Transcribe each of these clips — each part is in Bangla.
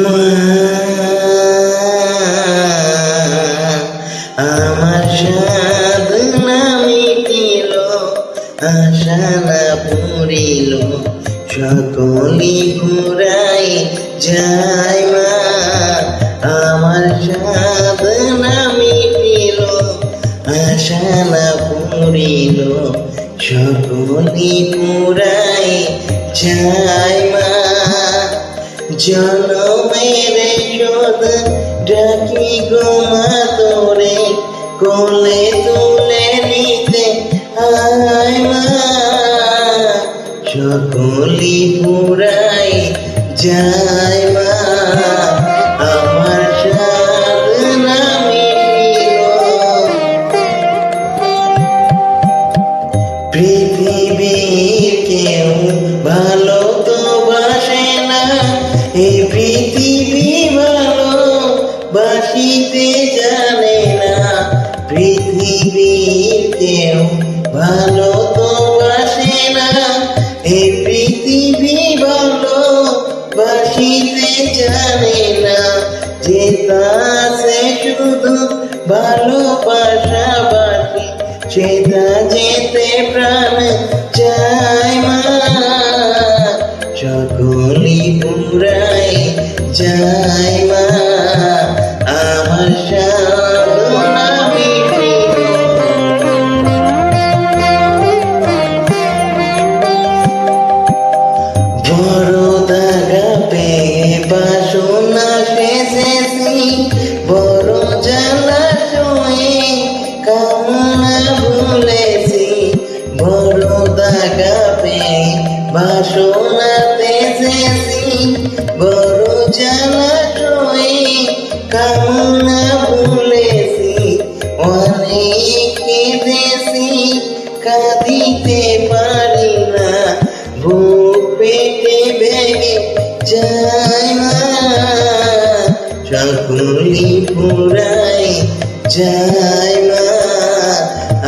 মা আমার সাধনা মিটিল, আশা না পুরিল, সকলি ঘুরাই যায় মা। আমার সাধনা মিটিল, আশা না পুরিল, সকলি ঘুরাই যায় মা। জনমের শোধ ডাকি গো মা তোরে, কোলে তুলে নিতে আয় মা। সকলি পুরাই যায় মা, আমার সাধনা মিটিল। পৃথিবীর কেউ ভালো তো বাসে না, এই পৃথিবী ভালো বাসিতে জানে না। পৃথিবীর কেউ ভালো তো বাসে না, এই পৃথিবী ভালো বাসিতে জানে না। যে তাছে শুধু ভালোবাসা বাসি, সেটা যেতে প্রাণ যায় মা। সকলি পুরাই যায় মা, আমার সাধনা মিটিল। বড় দাগা পেয়ে বাসনা শেষেছি, বড় জ্বালা সয়ে কামনা ভুলেছি। বড় দাগা পেয়ে বাসনাতে শেষি, বড় জ্বালা সয়ে কামনা ভুলেছি। অনেক কেঁদেছি, কাঁদিতে পারি না, বুক পেটে ভেঙে যায় মা। সকলি পুরাই যায় মা,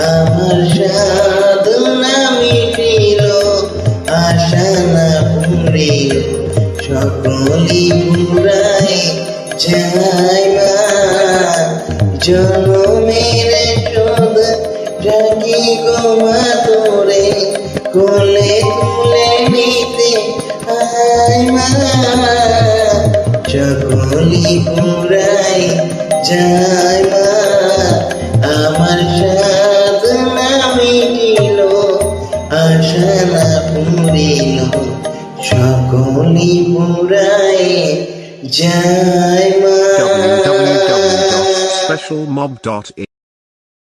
আমার সাধনা মিটিল, আশা না পুরিল, সকলি পুরাই যায় মা। জনমের শোধ ডাকি গো মা তোরে, কোলে তুলে নিতে আয় মা। সকলি পুরাই যায় মা, আমার সাধনা মিটিল, আশা না পুরিল, সকলি পুরাই যায় মা। www.specialmob.in